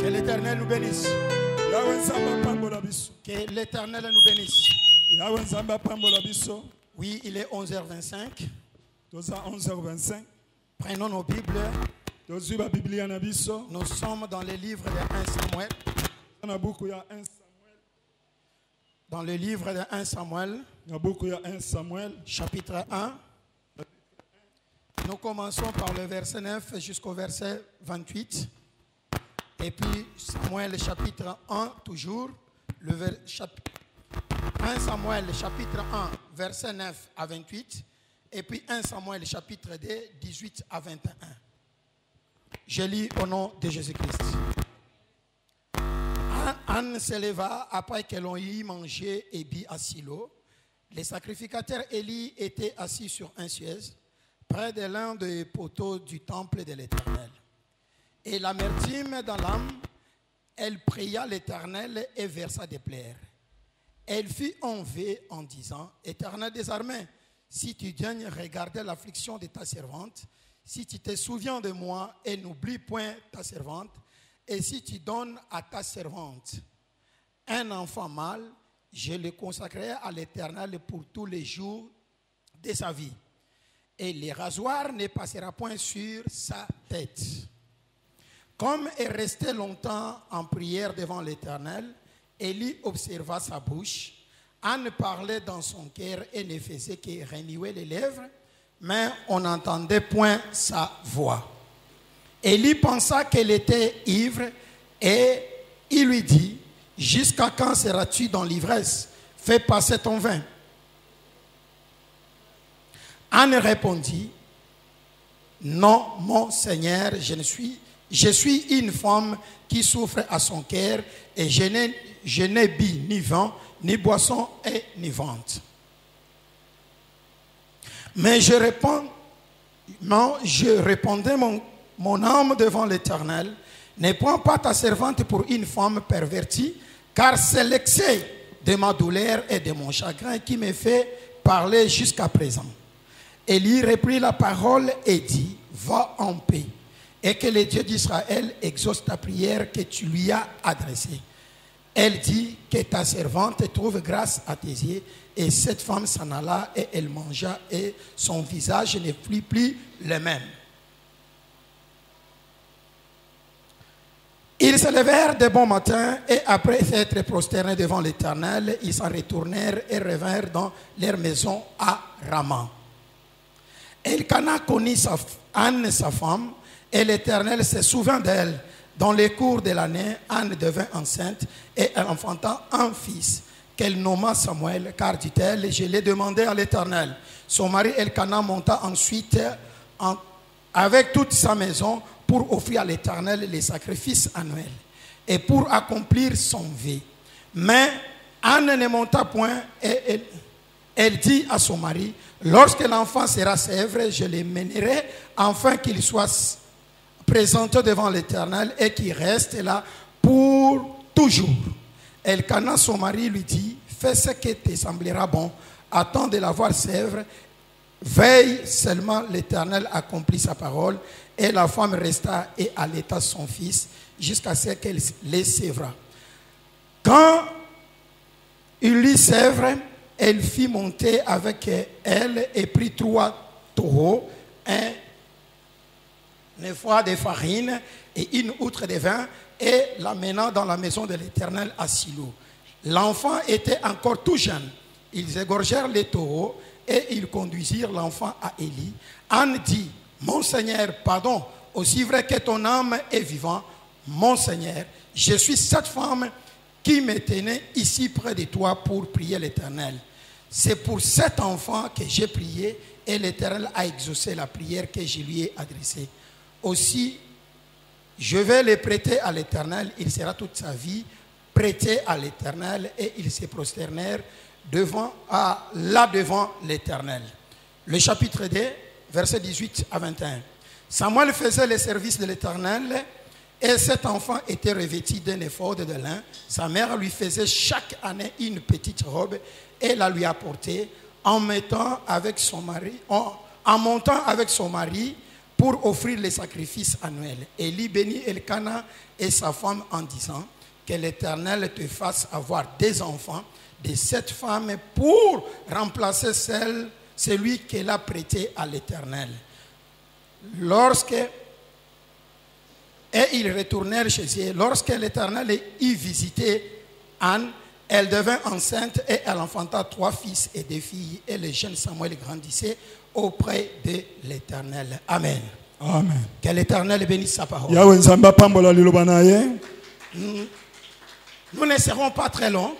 Que l'Éternel nous bénisse. Que l'Éternel nous bénisse. Oui, il est 11h25. 11h25. Prenons nos Bibles. Nous sommes dans le livre de 1 Samuel. Dans le livre de 1 Samuel, chapitre 1. Nous commençons par le verset 9 jusqu'au verset 28. Et puis Samuel chapitre 1 toujours. 1 Samuel chapitre 1 verset 9 à 28. Et puis 1 Samuel chapitre 2 18 à 21. Je lis au nom de Jésus-Christ. Anne se leva après que l'on y mangé et bu à Silo. Les sacrificateurs Élie étaient assis sur un siège près de l'un des poteaux du temple de l'Éternel. Et l'amertume dans l'âme, elle pria l'Éternel et versa des pleurs. Elle fut enlevée en disant: Éternel des armées, si tu daignes regarder l'affliction de ta servante, si tu te souviens de moi et n'oublie point ta servante, et si tu donnes à ta servante un enfant mâle, je le consacrerai à l'Éternel pour tous les jours de sa vie. Et le rasoir ne passera point sur sa tête. Comme elle restait longtemps en prière devant l'Éternel, Élie observa sa bouche. Anne parlait dans son cœur et ne faisait que remuer les lèvres, mais on n'entendait point sa voix. Élie pensa qu'elle était ivre et il lui dit: Jusqu'à quand seras-tu dans l'ivresse? Fais passer ton vin. Anne répondit: Non, mon Seigneur, je suis une femme qui souffre à son cœur et je n'ai bu ni vin, ni boisson et ni vente. Mais je répondais mon âme devant l'Éternel: Ne prends pas ta servante pour une femme pervertie, car c'est l'excès de ma douleur et de mon chagrin qui me fait parler jusqu'à présent. Élie reprit la parole et dit: Va en paix, et que le Dieu d'Israël exauce ta prière que tu lui as adressée. Elle dit: Que ta servante trouve grâce à tes yeux. Et cette femme s'en alla et elle mangea et son visage ne fut plus le même. Ils se levèrent de bon matin et après s'être prosternés devant l'Éternel, ils s'en retournèrent et revinrent dans leur maison à Rama. Elkana connut Anne, sa femme, et l'Éternel se souvint d'elle. Dans le cours de l'année, Anne devint enceinte et elle enfanta un fils qu'elle nomma Samuel, car dit-elle: Je l'ai demandé à l'Éternel. Son mari Elkana monta ensuite avec toute sa maison pour offrir à l'Éternel les sacrifices annuels et pour accomplir son vœu. Mais Anne ne monta point et elle dit à son mari: Lorsque l'enfant sera sèvre, je le mènerai afin qu'il soit présenté devant l'Éternel et qu'il reste là pour toujours. Elkana, son mari, lui dit: Fais ce qui te semblera bon, attends de l'avoir sèvre, veille seulement, l'Éternel accomplit sa parole. Et la femme resta et allaita son fils jusqu'à ce qu'elle les sèvra. Quand il lui sèvre, elle fit monter avec elle et prit 3 taureaux, un fois de farine et une outre de vin, et l'amena dans la maison de l'Éternel à Silo. L'enfant était encore tout jeune. Ils égorgèrent les taureaux et ils conduisirent l'enfant à Élie. Anne dit: Mon Seigneur, pardon, aussi vrai que ton âme est vivant, mon Seigneur, je suis cette femme qui me tenait ici près de toi pour prier l'Éternel. C'est pour cet enfant que j'ai prié et l'Éternel a exaucé la prière que je lui ai adressée. Aussi, je vais le prêter à l'Éternel, il sera toute sa vie prêté à l'Éternel. Et ils se prosternèrent devant l'Éternel. Le chapitre 2, versets 18 à 21. Samuel faisait le service de l'Éternel et cet enfant était revêtu d'un éphod de lin. Sa mère lui faisait chaque année une petite robe et la lui apportait en montant avec son mari pour offrir les sacrifices annuels. Élie bénit Elkana et sa femme en disant que l'Éternel te fasse avoir des enfants de cette femme pour remplacer celui qu'elle a prêté à l'Éternel. Et ils retournèrent chez eux. Lorsque l'Éternel y visitait Anne, elle devint enceinte et elle enfanta 3 fils et 2 filles. Et le jeune Samuel grandissait auprès de l'Éternel. Amen. Amen. Que l'Éternel bénisse sa parole. Nous ne serons pas très longs.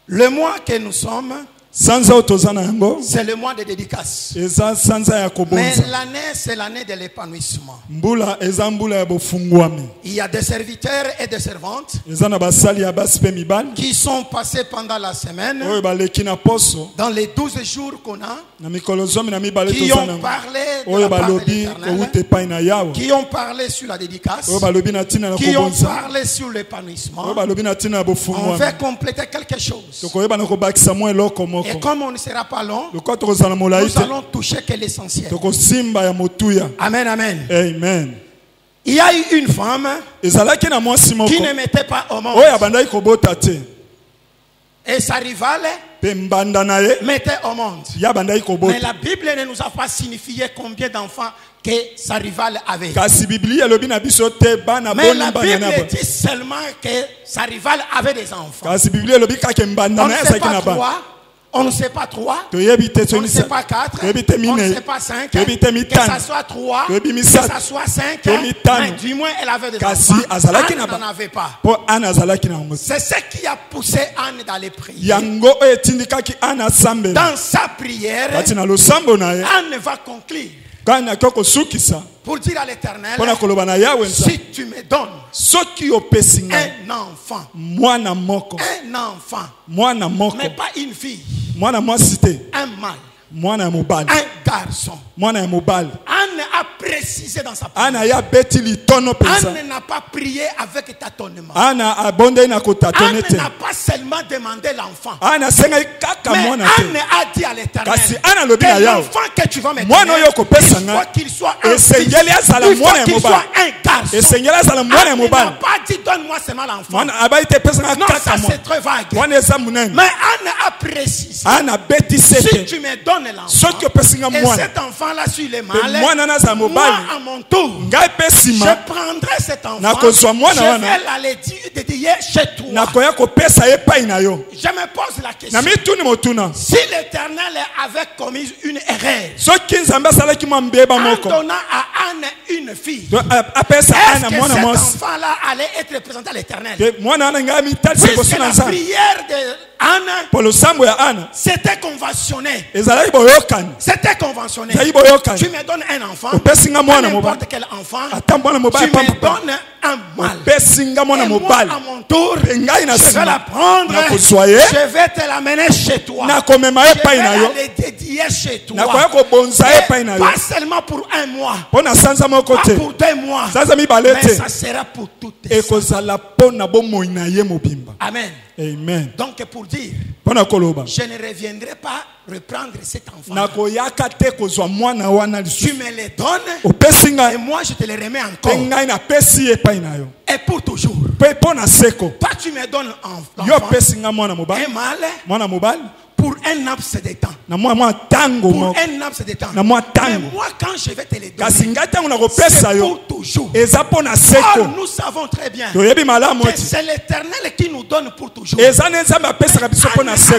Le mois que nous sommes, c'est le mois de dédicace. Mais l'année, c'est l'année de l'épanouissement. Il y a des serviteurs et des servantes qui sont passés pendant la semaine, dans les 12 jours qu'on a, qui ont parlé de la part de l'Éternel, qui ont parlé sur la dédicace, qui ont parlé sur l'épanouissement. On va compléter quelque chose. Et comme on ne sera pas long, nous allons toucher que l'essentiel. Amen, amen. Amen. Il y a eu une femme qui ne mettait pas au monde. Et sa rivale mettait au monde. Mais la Bible ne nous a pas signifié combien d'enfants que sa rivale avait. Mais la Bible dit seulement que sa rivale avait des enfants. On ne sait pas 3. On ne sait pas 3, on ne sait pas 4, on ne sait pas 5, que ça soit 3, que ça soit 5, mais du moins elle avait des enfants. Anne n'en avait pas. C'est ce qui a poussé Anne dans les prières. Dans sa prière, Anne va conclure pour dire à l'Éternel, si tu me donnes un enfant, mais pas une fille, un mâle, un garçon. Anne a précisé dans sa prière. Anne n'a pas prié avec tâtonnement. Anne n'a pas seulement demandé l'enfant. Mais Anne a dit à l'Éternel, que l'enfant que tu vas me donner, il faut qu'il soit un fils, il faut qu'il soit un garçon. Anne n'a pas dit donne-moi seulement l'enfant. Non, ça c'est très vague. Mais Anne a précisé, si tu me donnes l'enfant, et cet enfant-là sur les mâles, moi à mon tour, je prendrai cet enfant, je vais l'aller dédier chez toi. Je me pose la question, si l'Éternel avait commis une erreur en donnant à Anne une fille, est-ce que cet enfant-là allait être présenté à l'Éternel? Puisque la prière de Anne, c'était conventionné. C'était conventionné. Tu me donnes un enfant, n'importe quel enfant, tu me donnes un mâle. Et moi, à mon tour, je vais la prendre, je vais te l'amener chez toi. Je vais la dédier chez toi. Et pas seulement pour un mois, pas pour 2 mois, mais ça sera pour toutes tes Amen. Amen. Donc pour dire, je ne reviendrai pas reprendre cet enfant. Tu me les donnes et moi je te les remets encore. Et pour toujours. Toi tu me donnes un mâle pour un laps de temps. Pour un laps de temps. Mais moi quand je vais te les donner, c'est pour toujours. Or, nous savons très bien que c'est l'Éternel qui nous donne pour toujours. Anne a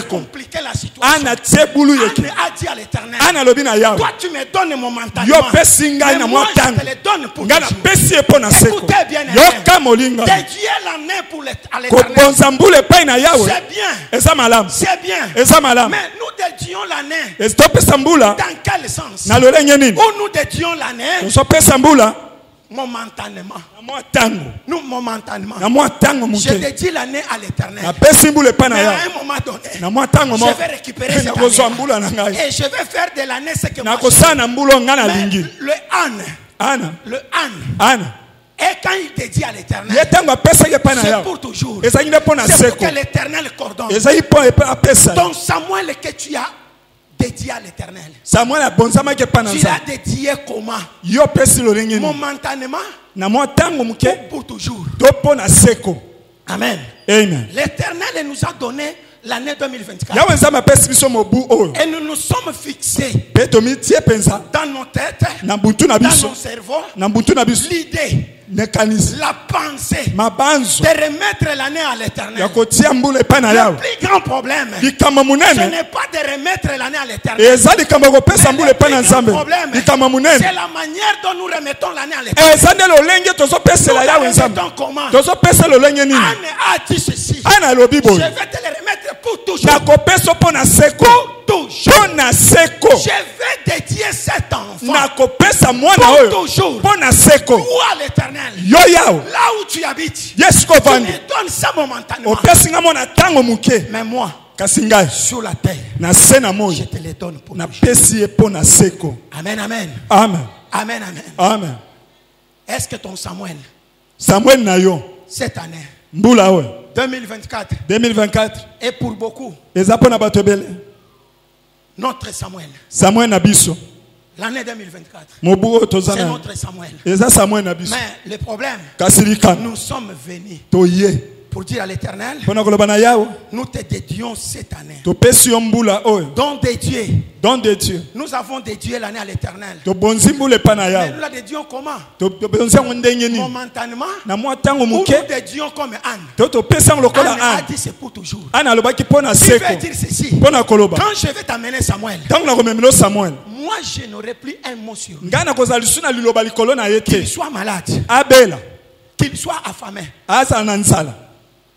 compliqué la situation. Anne a dit à l'Éternel, toi tu me donnes momentanément, mais moi je te les donne pour toujours. Écoutez bien, dédier l'année pour l'Éternel, c'est bien. Mais nous dédions l'année dans quel sens? Où nous dédions l'année momentanément. Nous momentanément. Je dédie l'année à l'Éternel. Mais à un moment donné, je vais récupérer cette année. Et je vais faire de l'année ce que moi je veux. Le âne. Et quand il dédie à l'Éternel, c'est pour toujours. C'est pour que l'Éternel coordonne. Donc Samuel que tu as dédié à l'Éternel. Samuel a bonzama ke Tu pananza. l'as dédié comment? Yo pesi lo lengeni. Momentanément Na mo tango ou muke. pour toujours? To pona seko. Amen. Amen. L'Éternel nous a donné l'année 2024. Yawe nzama pesi biso mobu oyo. Et nous nous sommes fixés Pe to mi tie penza. dans nos têtes, Na buntu na dans biso. nos cerveaux, Na buntu na biso. l'idée, Nekanisi. la pensée Mabanzo. de remettre l'année à Ya l'Éternel. kotia mbula pana Le yawe. plus grand problème, Likama ce munene. n'est pas de remettre l'année à l'Éternel. Eza likama kopesa Mais mbula le pana plus grand nzambe. problème, Likama munene. c'est la manière dont nous remettons l'année à l'Éternel. Eza nde lolenge tozo pesa la yawe Nous nzambe. remettons comment? Tozo pesa lolenge nini? Anne a dit ceci. Ana lobi Je boy. vais te le remettre pour toujours. Na kopesa pona seko. Toujours. Pona seko. Je vais dédier cet enfant Na kopesa mwana pour oyo. toujours. Pona seko. Ou à l'Éternel. Yo yawe. Là où tu habites. Yesu ko Tu vandi. me donnes ça momentanément. Opesi nga mona tango muke. Mais moi, Kasi ngai sur la terre, na se na je moyo. te les donne pour Na toujours. pesi ye pona seko. Amen, amen. Amen. Amen, amen. Amen. Est-ce que ton Samuel, Samuel na yo. cette année, Mbula oyo. 2024, 2024. et pour beaucoup, Eza pona bato ebele. notre Samuel, Samuel na biso. l'année 2024, Mobu oyo c'est tozana. notre Samuel. Eza Samuel na biso. Mais le problème, Kasirika. nous sommes venus Toye. pour dire à l'Éternel, Pona koloba na yawe. nous te dédions cette année. Topesi yo mbula oyo. Don de Dieu. Don de Dieu. Nous avons dédié l'année à l'Éternel. Tobonzi mbula epa na Mais yawe. nous la dédions comment? Tobonzi yango ndenge nini? Momentanément. Na mwa tango Ou nous muke. dédions comme Anne. Topesa yango lokola Anne a Anne. dit c'est pour toujours. Ana alobaki pona Il seko. veut dire ceci. Pona koloba. Quand je vais t'amener Samuel, Tango na komemelo Samuel. moi je n'aurai plus un mot sur lui. Ngai na kozala lisu na liloba likolo na ye Qu'il te. soit malade, Abela. qu'il soit affamé, Azala na nzala.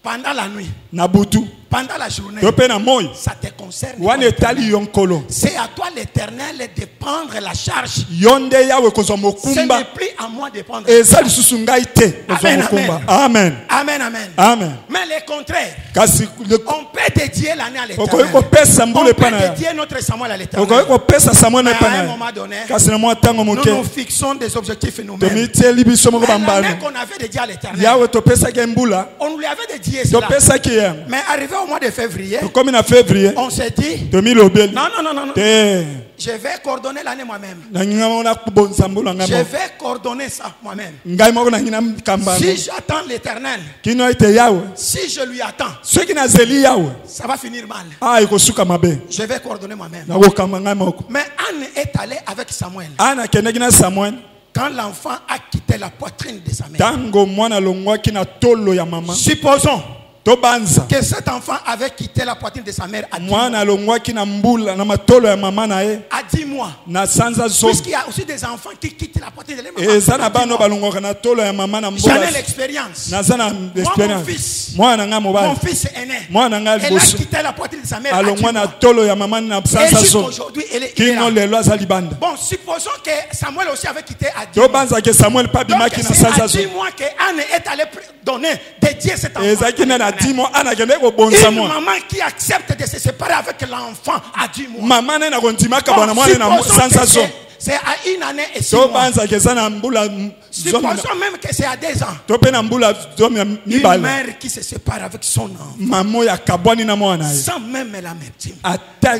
pendant la nuit, Na butu. pendant la journée, To pe na moyi. ça te concerne. Wana etali yo nkolo. C'est à toi l'Éternel de prendre la charge. Yo nde yawe kozwa Ce mokumba. n'est plus à moi de prendre. Eza lisusu ngai te. Kozwa Amen, mokumba. Amen. Amen, amen. Amen. Mais le contraire, Kasi on peut dédier l'année à okoki l'Éternel. kopesa On mbula peut epa na yawe. dédier notre Samuel à Okoki l'Éternel. kopesa Samuel Mais epa à na un yawe. moment donné, Kasi na mwa tango nous moke. nous fixons des objectifs nous-mêmes. Tomitieli biso moko Mais l'année bambano. qu'on avait dédié à l'Éternel, Yawe topesaki mbula. on lui avait dédié cela. Topesaki yango. Mais arrivé au mois de février, Tokomi na février. on s'est dit, Tomilobeli. non, non, non, non, non. Te. Je vais coordonner l'année moi-même. Na nginga mona kubonza mbula Je ngamo. vais coordonner ça moi-même. Ngai moko na ngina kambano. Si j'attends l'Éternel, Kino ete yawe. si je lui attends, Soki na zeli yawe. ça va finir mal. Ah ikosuka mabe. Je vais coordonner moi-même. Na kokamba ngai moko. Mais Anne est allée avec Samuel. Ana kendeki na Samuel. Quand l'enfant a quitté la poitrine de sa mère. Tango mwana longwaki na tolo ya mama. Supposons Tobanza. que cet enfant avait quitté la poitrine de sa mère à 10 mois. Mwana longwaki na mbula na matolo ya mama na ye. À 10 mois. Na sanza zo. Puisqu'il y a aussi des enfants qui quittent la poitrine de leur maman. Eza na à 10 bano mois. balongwaka na tolo ya mama na J'en mbula. ai l'expérience. Naza na Mon experience. fils. Mwana nga Mon mobali. fils aîné. Mwana nga Elle a liboso. quitté la poitrine de sa mère à 10 Alongwa na mois. tolo ya mama na Et sanza zo. jusqu'aujourd'hui, il est Kino là. lelo aza libanda. Bon, supposons que Samuel aussi avait quitté à 10 mois. Tobanza ke Samuel pa Donc bimaki na c'est à sanza zo. 10 mois que Anne est allée donner, dédier cet enfant. Ezaki na 10 mois ana kende ko bonza Une mwa. maman qui accepte de se séparer avec l'enfant à 10 mois. Mama ne na kondimaka Bon, bwana mwana na supposons sanza que zo. c'est à une année et 6 mois. Tobanza ke sana mbula zomi. Supposons même que c'est à 2 ans. Tope na mbula zomi Une mibala. mère qui se sépare avec son enfant Mamo ya kabwani na mwana ye. sans même l'amertume. Ata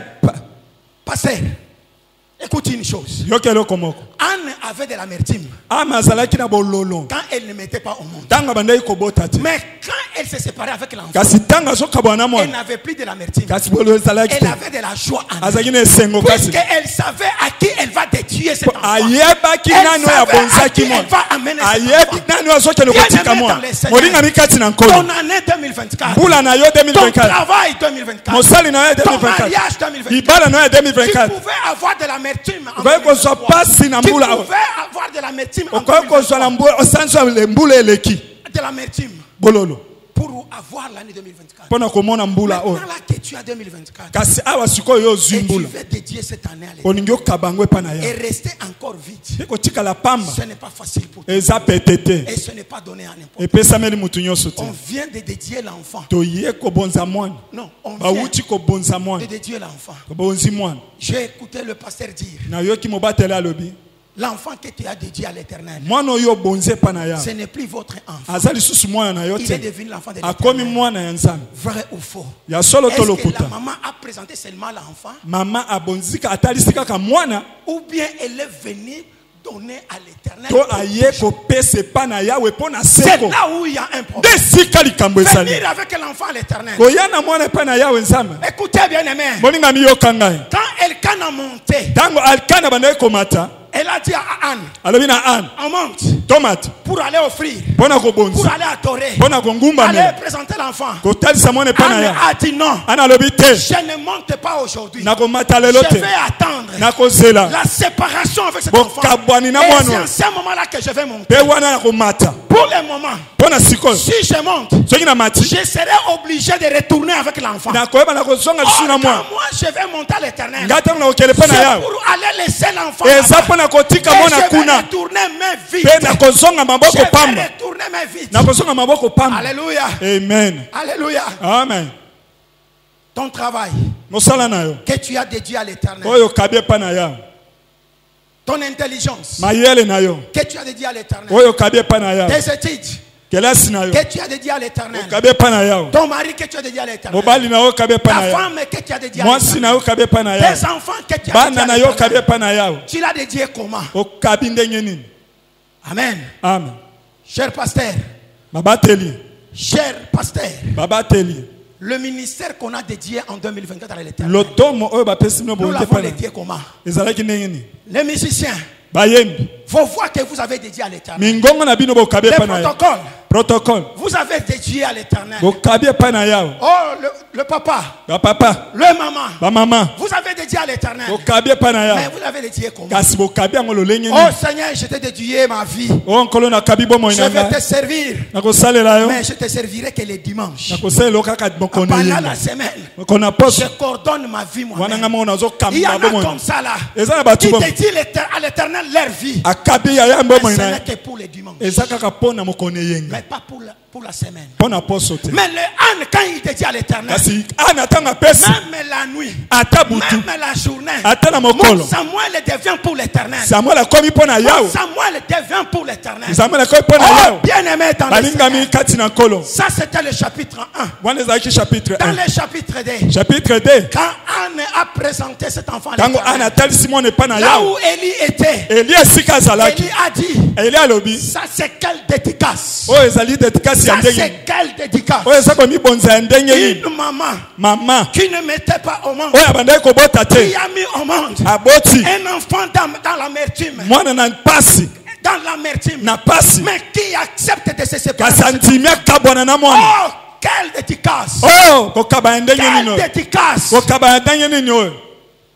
Pasteur, écoute une chose. yokelo komoko. Anne avait de l'amertume Ama azalaki na bololo. quand elle ne mettait pas au monde. Tanga bandai kobota te. Mais quand elle se séparait avec l'enfant, Kasi tanga zo kabwana elle mwana. n'avait plus de l'amertume. Kasi bololo ezalaki Elle te. avait de la joie en elle. Azaki na esengo kasi. Puisqu'elle savait à qui elle va détruire cet enfant. Ayebaki Elle nano ya savait à qui bonzaki elle mwana. va amener cet Ayebi enfant. nano azokele kotika Bien-aimé mwana. dans les Seigneurs. Molinga mikati na nkolo. Ton année 2024. Mbula na yo Ton 2024. travail 2024. Mosali na yo Ton 2024. mariage 2024. Ibala na yo Tu 2024. pouvais avoir de l'amertume en Okoki kozwa 2023. pasi na Tu mbula. pouvais avoir de l'amertume en Okoki kozwa na 2023. mbula osanzwa mbula eleki. De l'amertume Bololo. pour avoir l'année 2024. Pona komona mbula Maintenant oyo. là que tu as 2024 Kasi awa sikoyo yo et zwi tu mbula. veux dédier cette année à l'Éternel Oningi okabangwe epa na et yo. rester encore vide, Eko tikala pamba. ce n'est pas facile pour toi. Eza petete. Et ce n'est pas donné à n'importe qui. Epesameli mutu nyonso te. On vient de dédier l'enfant. Toye kobonza mwana. Non, on vient Bawuti kobonza de mwana. dédier l'enfant. Kobonzi mwana. J'ai écouté le pasteur dire, Na yoki mobatela alobi. L'enfant que tu as dédié à l'Éternel, mwana oyo obonzi epai na yawe ce n'est plus votre enfant. aza lisusu mwana na yo Il est te, devenu l'enfant de akomi l'Éternel. mwana ya nzambe. Vrai ou faux? Ya solo to Est-ce que lokuta, la maman a présenté seulement l'enfant mama abonzika atalisi kaka mwana ou bien elle est venue donner à l'Éternel? to aye kopesa epai na yawe mpo na C'est seko là où il y a un problème. nde esika likambo ezali. Venir avec l'enfant à l'Éternel. koya na mwana epai na yawe nzambe. Écoutez bien aimé. Moninga miyoka ngai, Quand Elkana a monté, ntango alikana bandaki komata elle a dit à Anne, alobi na ane on monte tomate pour aller offrir, mpo na pour kobonza aller adorer, mpo na aller kongumbamela présenter l'enfant. kotalisa mwana epai na Anne yawe. a dit non, ana alobi te, je ne monte pas aujourd'hui. nakomata lelo Je te, vais attendre nakozela la séparation avec cet enfant. bokabwani na Et mwana c'est oyo en ce moment-là que je vais monter. mpe wana nakomata Pour le moment, mpo na sikoyo si je monte, soki namati je serai obligé de retourner avec l'enfant. nakoyeba nakozonga Or, lisu na quand mwana moi je vais monter à l'Éternel, ngai ntango nakokele epai na c'est yawe pour aller laisser l'enfant eza là-bas. mpo na kotika Et mwana je vais kuna retourner mais vite. mpe nakozonga Je maboko vais pamba, retourner mais vite. nakozonga maboko pamba. Alléluia. Amen. Alléluia. Amen. Ton travail mosala na yo que tu as dédié à l'Éternel, oyo okabi epai na yawe, ton intelligence mayele na yo que tu as dédié à l'Éternel, oyo okabi epai na yawe, tes études kelasi na yo que tu as dédié à l'Éternel, okabi epai na yawe, ton mari que tu as dédié à l'Éternel, mobali na yo okabi epai ta na yawe, femme que tu as dédié à mwasi na yo l'Éternel, okabi epai na yawe, tes enfants que tu as dédié bana à na yo okabi l'Éternel. epai na yawe, Tu l'as dédié comment? okabi ndenge nini? Amen. Amen. Cher pasteur, babateli cher pasteur, babateli le ministère qu'on a dédié en 2024 à l'Éternel, lotomo oyo bapesi bino nous bongo l'avons epai na dédié comment? ezalaki ndenge nini? Les musiciens, bayembi vos voix que vous avez dédiées à l'Éternel, mingongo na bino bokabi les epai na yawe, protocoles, protocole vous avez dédié à l'Éternel. bokabi epai na yawe, Oh, le papa, bapapa le maman, bamama vous avez dédié à l'Éternel. bokabi epai na Mais yawe, vous l'avez dédié comment? kasi bokabi yango lolenge Oh nini? Seigneur, je t'ai dédié ma vie. o nkolo nakabi bomoi Je na vais te ngai, servir. nakosalela yo, Mais je te servirai que les dimanches. nakosalela yo kaka mokolo Pendant yenga la semaine, mokolo na poso je coordonne ma vie wana ngai moi-même. moko Il y en nazokamba a bomoi comme ça là. eza na bato Qui bomo dédient à l'Éternel leur vie. akabi yaya Mais bomoi ce na n'est ye que pour les dimanches. eza kaka mpo na mokolo yenga Mais pas pour la semaine. mpo na poso te. Mais le âne, quand il dédie à l'Éternel, kasi ana ntango apesi même la nuit, ata butu même la journée, ata na mon mokolo Samuel devient pour l'Éternel. samuel akomi mpo na Mon yawe, Samuel devient pour l'Éternel. samuel akomi mpo na Oh, yawe, bien aimé dans le balingami Seigneur. kati na nkolo. Ça, c'était le chapitre 1. Wana ezalaki chapitre Dans 1. le chapitre 2, Chapitre 2, quand Anne a présenté cet enfant à ntango ana l'Éternel, atalisi mwana epai na là yawe, où Élie était, eli esika azalaki, Élie a dit, eli alobi ça c'est quelle dédicace? oyo ezali dedikasi ya Ça ndenge c'est quelle dédicace? oyo eza komibonza ya ndenge nini? Une maman mama qui ne mettait pas au monde, oyo abandaki kobota qui te, a mis au monde aboti un enfant dans l'amertume, mwana na mpasi dans l'amertume, na pasi, mais qui accepte de se séparer. kasi andimi akabwana na mwana. Oh, quelle dédicace! Oh, kokaba ya ndenge nini Quelle oyo? dédicace! Kokaba ya ndenge nini oyo?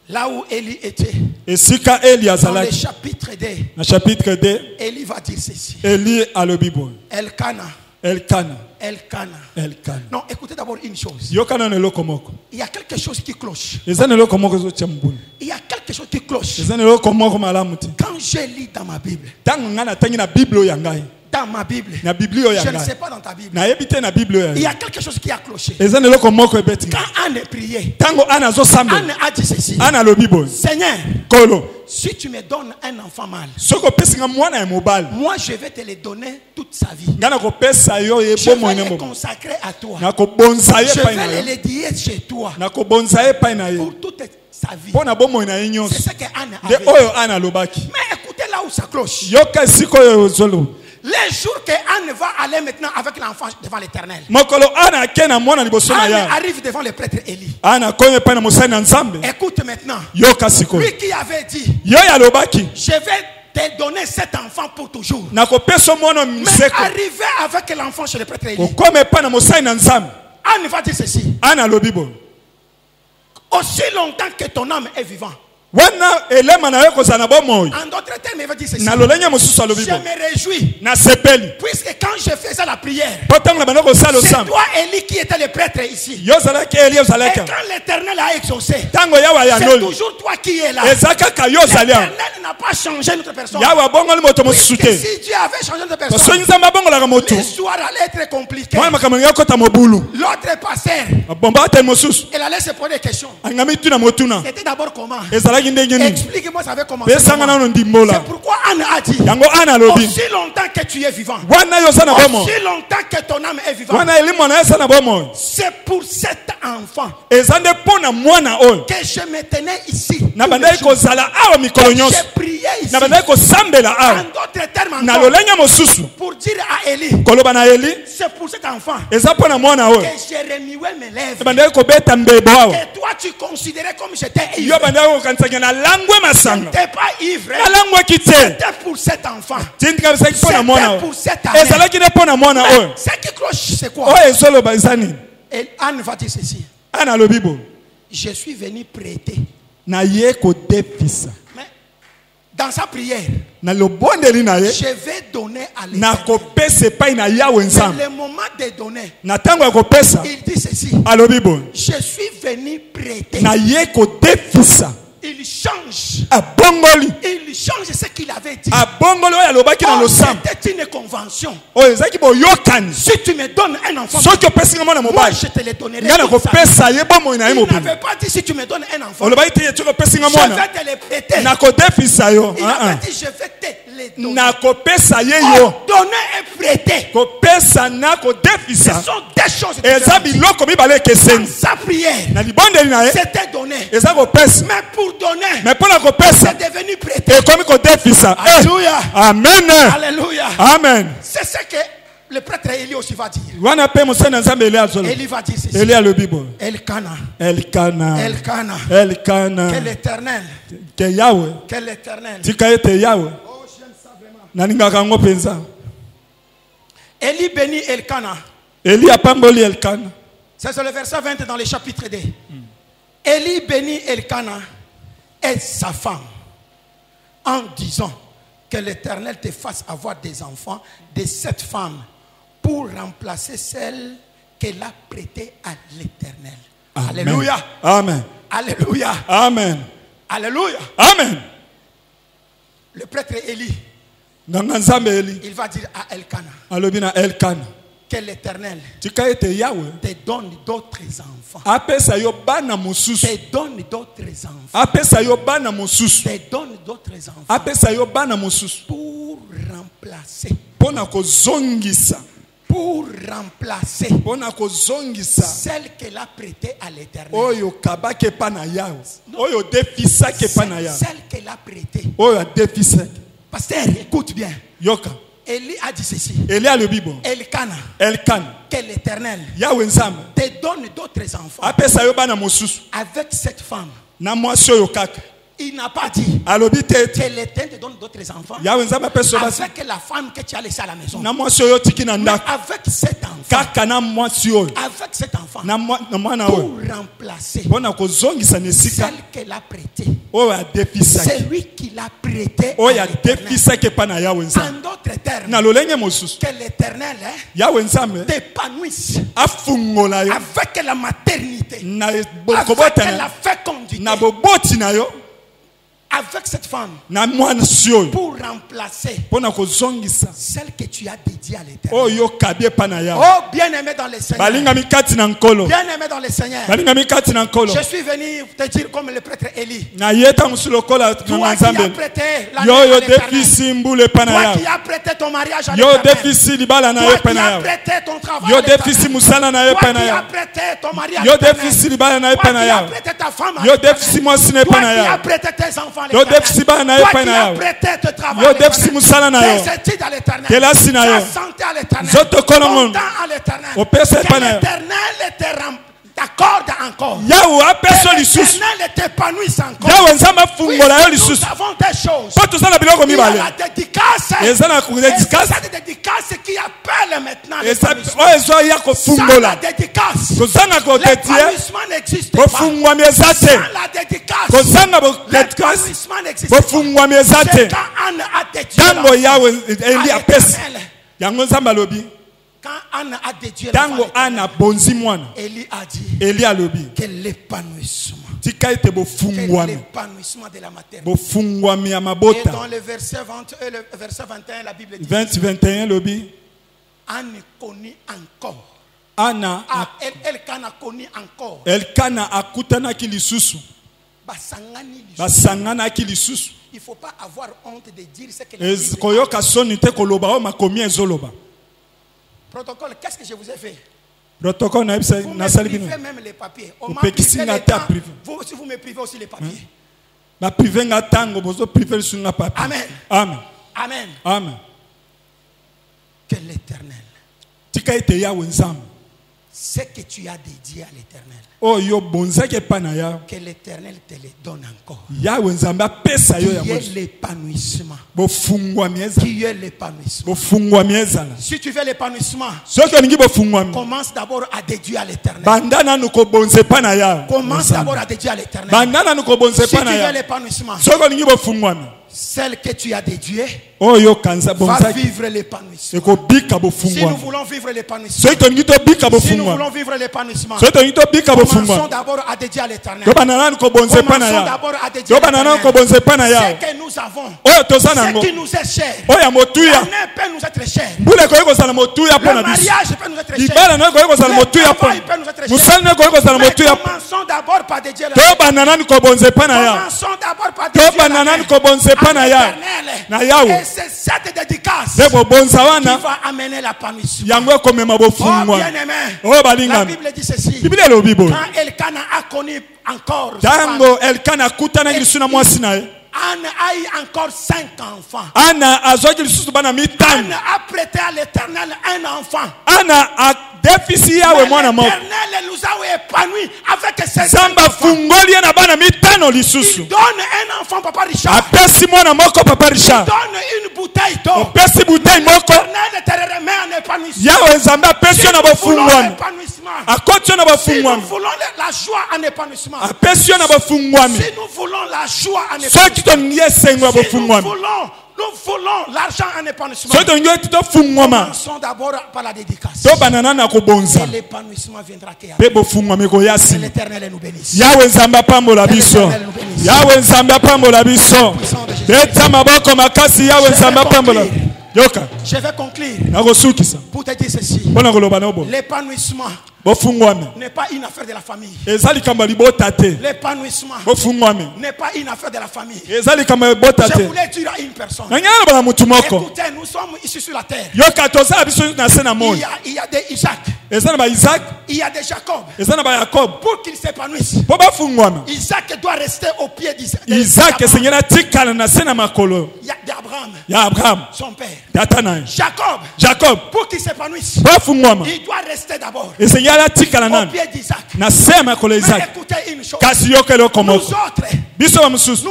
Là où Élie était, Esika Eli dans le azalaki chapitre 2, na chapitre 2, Élie va dire ceci. Eli alobi boye, Elkana, Elkana, Elkana. Elkana. Non, écoutez d'abord une chose. Yokana na eloko moko. Il y a quelque chose qui cloche. Eza na eloko moko ezotia mbuni. Il y a quelque chose qui cloche. Eza na eloko moko malamu te. Quand je lis dans ma Bible, Ntango ngai natangi na Bible oyo ya ngai, dans ma Bible, na Bible oyo ya je ne sais ngai, pas dans ta Bible, nayebi te na Bible oyo ya il y a ngai. quelque chose qui a cloché. Eza na eloko moko ebeti ngai. Quand Anne priait, Ntango ana azosambela, Anne a dit ceci. ana alobi boye, Seigneur, Kolo, si tu me donnes un enfant mâle, soki opesi nga mwana ya mobali, moi je vais te le donner toute sa vie. ngai nakopesa yo ye Je bomoi vais na le mobali. consacrer à toi. Nakobonza ye Je epai na vais yo. le dédier chez toi Nakobonza ye epai na ye. pour toute sa vie. Mpo na bomoi na ye C'est nyonso. ce que Anne Nde avait. oyo ana alobaki. Mais écoutez là où ça cloche. Yoka esika oyo ozoloba. Les jours que Anne va aller maintenant avec l'enfant devant l'Éternel, Mokolo ana ake na mwana liboso na Anne yawe. arrive devant le prêtre Élie. Ana komi epai na mosali na Nzambe. Écoute maintenant. Yoka sikoyo. Lui qui avait dit, Yo ya alobaki. je vais te donner cet enfant pour toujours. Nakopesa mwana Mais miseko. arrivé avec l'enfant chez le prêtre Élie, Okoma epai na mosali na Nzambe. Anne va dire ceci. Ana alobi boye. Aussi longtemps que ton âme est vivant. Wana elema na yo kozala na bomoi. En d'autres termes, il va dire ceci. Na lolenge mosusu alobi Je boye. me réjouis. Na sepeli. Puisque quand je faisais la prière, Po ntango na banda kosala c'est osambe. toi Élie qui était le prêtre ici. Yo ozalaki Eli Et ozalaki. quand l'Éternel a exaucé, Ntango yawe c'est ayandoli. toujours toi qui es là. Eza kaka yo ozali awa. L'Éternel n'a pas changé notre personne. Yawe abongoli moto mosusu Puisque te. si Dieu avait changé notre Soki personne, Nzambe abongolaka moto. l'histoire allait être compliquée. Mwana makambo ngai akota mobulu. L'autre pasteur, Abomba ate mosusu. il allait se poser des questions. Angami tuna motuna. C'était d'abord comment? Ezalaki ezalaki ndenge nini Expliquez-moi, ça avait commencé. pesanga comment? nano ndimbola C'est pourquoi Anne a dit, yango ana alobi aussi longtemps que tu es vivant, wana yo oza na bomoi aussi longtemps que ton âme est vivante, wana eli mwana yo aza na bomoi c'est pour cet enfant eza nde mpo na mwana oyo que je me tenais ici. na tous les bandaki jours. kozala awa mikolo Que nyonso j'ai prié ici. na bandaki kosambela En awa d'autres termes na encore, lolenge mosusu pour dire à Élie, koloba na eli c'est pour cet enfant eza mpo na mwana oyo que j'ai remué mes lèvres. bandaki kobeta mbebo awa Et toi, tu considérais comme j'étais yo ivre. bandaki kokanisaki na langwe Je masanga n'étais pas ivre. nalangwaki te C'était pour cet enfant. tindika bisaki mpo na mwana C'était oyo pour cette année. ezalaki nde mpo na mwana oyo Mais ce qui cloche, c'est quoi? oyo ezoloba eza nini Et Anne va dire ceci. ana alobi bo Je suis venu prêter. naye kodefisa Mais dans sa prière, na lobondeli na ye je vais donner à na l'Éternel. kopesa epai na yawe nzambe Mais le moment de donner, na ntango ya kopesa il dit ceci. alobi bo Je suis venu prêter. naye kodefisa Il change. abongoli Il change ce qu'il avait dit. abongoli oyo alobaki na Oh, losambo c'était une convention. oyo ezalaki boyokani Si tu me donnes un enfant, soki opesinga mwana moi mobali je te le donnerai. ngai na comme ça. kopesa ye bomoi na ye Il mobili n'avait pas dit si tu me donnes un enfant, olobaki te soki opesinga je mwana vais te le prêter. na kodefisa yo Il avait dit je vais te le donner. na kopesa ye Oh, yo donner et prêter. kopesa na Ce kodefisa sont des choses eza différentes. biloko mibale Dans ekeseni sa prière, na libondeli na ye c'était donné. eza kopesa Mais pour donner, me mpo na kopesa c'est devenu prêter. ekomi kodefisa Alléluia. amen Alléluia. amen C'est ce que le prêtre Élie aussi va dire. wana mpe mosali na nzambe eli azoloba Élie va dire ceci. eli alobi bo Elkana, elikana Elkana, elikana que l'Éternel, ke yawe que l'Éternel. tika ete yawe Oh, j'aime ça vraiment. nalingaka yango mpenza Élie bénit Elkana. eli apamboli elikana C'est sur le verset 20 dans le chapitre 2. Élie bénit Elkana et sa femme en disant que l'Éternel te fasse avoir des enfants de cette femme pour remplacer celle qu'elle a prêtée à l'Éternel. Alléluia. amen Alléluia. amen Alléluia. amen Le prêtre Élie, nganga nzambe eli il va dire à Elkana alobi na elikana que l'Éternel tika ete yawe te donne d'autres enfants. apesa yo bana mosusu Te donne d'autres enfants. apesa yo bana mosusu Te donne d'autres enfants apesa yo bana mosusu pour remplacer. mpo na kozongisa Pour remplacer mpo na kozongisa celle qu'elle a prêtée à l'Éternel. oyo kabaki epa na yawe oyo odefisaki epa na yawe Celle qu'elle a prêtée. oyo adefisaki Pasteur, écoute bien. yoka Élie a dit ceci. eli alobi bo Elkana, elikana que l'Éternel yawe nzambe te donne d'autres enfants apesa yo bana mosusu avec cette femme. na mwasi oyo kaka Il n'a pas dit alobi te que ete l'Éternel te donne d'autres enfants yawe nzambe apesa yo basi avec la femme que tu as laissée à la maison. na mwasi oyo otiki na Mais ndako avec cet enfant, kaka na mwasi oyo avec cet enfant, na mwana pour oyo remplacer mpo na kozongisa na esika celle qu'elle a prêtée. oyo adefisaki C'est lui qui l'a prêté à oyo l'Éternel. adefisaki epa na yawe nzambe En d'autres termes, na lolenge mosusu que l'Éternel yawe nzambe t'épanouisse afungola yo avec la maternité, na avec bokobota la fécondité, na boboti na yo avec cette femme na mwasi oyo pour remplacer mpo na kozongisa celle que tu as dédiée à l'Éternel. oyo okabi epa na yawe Oh, bien-aimé dans le Seigneur. balingami kati na nkolo Bien-aimé dans le Seigneur. balingami kati na nkolo Je suis venu te dire comme le prêtre Élie. na ye ntango mosusu lokola Toi nganga qui as nzambe prêté yo l'année à oyo l'Éternel. odefisi mbula epa na Toi yawe qui as prêté ton mariage à yo l'Éternel. odefisi libala na yo Toi epa qui na as yawe prêté ton travail yo à l'Éternel. odefisi mosala na yo Toi epa na qui as yawe prêté ton mari à yo l'Éternel. odefisi libala na yo Toi epa qui na as yawe prêté ta femme à yo l'Éternel. odefisi mwasi na Toi epa na qui as yawe prêté tes enfants à yo l'Éternel. odefisi bana na yo Toi epa qui na as yawe prêté te travail yo à odefisi l'Éternel. mosala na yo Tes études à l'Éternel. kelasi na yo Ta santé à l'Éternel. Nzoto kolongo. Ton temps à l'Éternel. Opesa epa Que na yo l'Éternel t'accorde encore. yawe apesa Que lisusu l'Éternel t'épanouisse encore. yawe nzambe Oui, afungola yo nous lisusu avons des choses. mpo toza na biloko Il y a mibale la dédicace. eza na Et c'est dédicace cette dédicace qui appelle maintenant eza l'épanouissement. oyo ezo ya Sans la kofungola dédicace, kozanga kodedie l'épanouissement n'existe pas. bofungwami eza te Sans la dédicace, kozanga bodedikasi l'épanouissement n'existe pas. bofungwami eza te C'est quand Anne a dédié ntango yawe l'enfant eli à apesi l'Éternel. yango nzambe alobi Quand Anne a dédié ntango l'enfant à ana bonzi mwana l'Éternel, Élie a dit eli alobi que l'épanouissement, tika ete que bofungwami l'épanouissement de la maternité. bofungwami ya Et mabota dans le verset 20 et le verset 21, la Bible dit 20-21 lobi Anne connut encore. ana Elkana connut encore elkana akutanaki lisusu basanganaki lisusu. Il ne faut pas avoir honte de dire ce que la Bible koyoka soni te koloba o makomi ezoloba. Protocole, qu'est-ce que je vous ai fait? Protocole na ebisa Vous na me salibino. privez même les papiers. On m'a Upekisi privé nga les ta temps. privé. Vous aussi, vous me privez aussi les papiers. Ba privé nga tango bozo privé sur nga papier. Amen. Amen. Amen. Amen. Que l'Éternel, Tika ete ya wenzam. ce que tu as dédié à l'Éternel, Oh yo bonzaki pana ya. que l'Éternel te le donne encore. Ya wenzamba pesa yo ya Qui est mozo. l'épanouissement. Bo fungwa mieza. Qui est l'épanouissement. Bo fungwa mieza la. Si tu veux l'épanouissement, Soki oningi bo fungwa mi. commence d'abord à déduire à l'Éternel. Bandana nuko bonze pana ya. Commence d'abord à déduire à l'Éternel. Bandana nuko bonze Si tu pana veux ya. l'épanouissement, Soki oningi bo fungwa mi. celle que tu as déduée Oh yo kanza va bonzaki. vivre l'épanouissement. Eko bika bo Si fungwa nous mi. voulons vivre l'épanouissement, Soki oningi to bika bo si nous fungwa. voulons vivre l'épanouissement, Soki oningi to bika bo commençons fungwa. d'abord à dédier à l'Éternel. Yo banana nuko bonze pana Commençons ya. d'abord à dédier Yo à banana nuko l'Éternel. bonze pana Ce ya. que nous avons, Oyo toza ce nango. qui nous est cher, Oya motuya. l'année peut nous être cher. Mbule koyeko sala motuya Le pona biso. mariage peut nous être Libala cher. na koyeko sala Le motuya travail pona. peut nous être cher. Musali na koyeko sala Mais motuya. commençons d'abord par dédier à To banana nuko bonze pana ya. Commençons d'abord par To dédier banana nuko bonze pana ya. Na yawo. Et c'est cette dédicace Debo bonza qui wana. va amener l'épanouissement. Yango komema bo Oh fungwa. bien-aimé, Oh la balinga. Bible dit ceci. Biblia lo bibo. Quand Elkana a connu encore sa femme, Tango Elkana kutana ngisuna mwasi naye. Anne a eu encore 5 enfants. Ana azoki lisusu bana Anne mitano. a prêté à l'Éternel un enfant. Ana a defisi yawe mwana moko. L'Éternel nous a épanouis avec ses Zamba enfants. fungoli na bana mitano Il lisusu. donne un enfant, Papa Richard. Apesi mwana moko papa Richard. Donne une bouteille d'eau. Opesi butei moko. L'Éternel te remet en épanouissement. Yawe nzambe apesi yo na Si nous voulons bofungwami. l'épanouissement, Akoti yo na si nous bofungwami. voulons la joie en épanouissement, Apesi yo na bofungwami. si nous voulons la joie en Soki épanouissement, toningi esengo ya si nous bofungwami. voulons l'argent en épanouissement, Soki toningi eti tofungwama. commençons d'abord par la dédicace. To banana na kobonza. Et l'épanouissement viendra qu'à Pe bofungwami koya que nsima. l'Éternel nous bénisse. Yawe nzambe apambola biso. Yawe nzambe apambola biso. Beta maboko makasi yawe nzambe apambola. Yoka. Je vais conclure Nakosukisa. pour te dire ceci. Mpona koloba na obo. L'épanouissement Bofungwami. n'est pas une affaire de la famille. Eza likambo ya libota te. L'épanouissement Bofungwami. n'est pas une affaire de la famille. Eza likambo ya libota Je te. voulais dire à une personne. Nangana na bana mutu moko. Écoutez, nous sommes ici sur la terre. Yoka tozala biso na se na moni. Il y a des Isaac, Eza na ba Isaac. il y a des Jacob. Eza na ba Jacob. Pour qu'ils s'épanouissent, Po bafungwami. Isaac doit rester au pied d'Isaac. Isaac esengeli tikala na se na makolo Il y a d'Abraham, ya Abraham. son père. Tata na ye. Jacob, Jacob. pour qu'il s'épanouisse, Po afungwama. il doit rester d'abord Esengeli tikala au nani. pied d'Isaac. Na se ya makolo ya Mais Isaac. écoutez une chose. Kasi yoka eloko Nous moko. autres, Biso ba mosusu.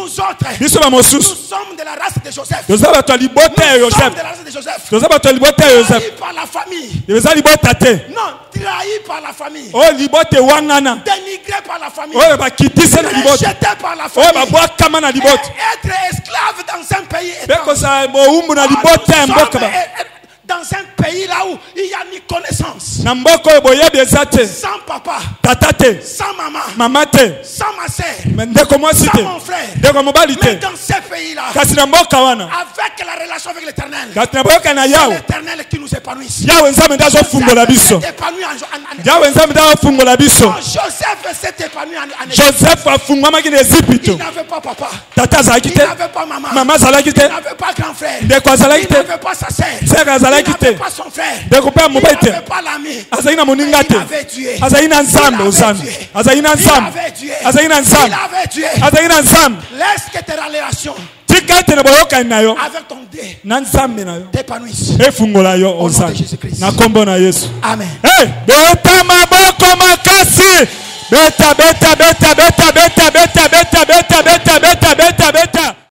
Biso ba nous mosusu. sommes de la race de Joseph. Toza bato ya libota ya Nous sommes Yosef. de la race de Joseph. Toza bato ya libota ya Yosef. Trahi par la famille. Eza libota te. Non, trahi par la famille. Oyo libota ewangana. Dénigré par la famille. Oyo bakitisa na libota. Rejeté par la Oyo famille. babwakama na libota. Et être esclave dans un pays Mpe étranger. kozala bowumbu na libota ya Nous mboka sommes ba. dans un pays là où il n'y a ni connaissance. Na mboka oyo boyebi eza te. Sans papa, Tata te. sans maman, Mama te. sans ma sœur, Ndeko mwasi sans te. mon frère. Ndeko mobali Mais te. dans ces pays-là, Kasi na mboka wana. avec la relation avec l'Éternel, Kasi na boyoka na c'est yawe. l'Éternel qui nous épanouisse. Yawe nzambe nde azofungola biso. Épanoui en Yawe nzambe nde azofungola biso. Joseph s'est épanoui en Joseph afungwamaki na Il Ezipito. n'avait pas papa. Tata azalaki Il te. n'avait pas maman. Mama azalaki te. Il n'avait pas grand frère. Ndeko azalaki Il te. n'avait pas sa sœur. Sœur Il azalaki n'avait te. pas son frère. Ndeko mpe ya Il mobali te. n'avait pas l'ami. Azalaki na moninga Il te. avait tué. Azalaki na nzambe ozambe. Azalaki na Il nzambe. avait tué. Azalaki na Il nzambe. avait tué. Azalaki na nzambe. Laisse que tes relations Tika ete na boyokani na yo. avec ton Dieu Na nzambe na yo. t'épanouissent. Efungola yo Au nom de ozambe. Jésus-Christ. Na kombo na Yesu. Amen. Hey, beta maboko makasi. Beta beta beta beta beta beta beta beta beta beta beta beta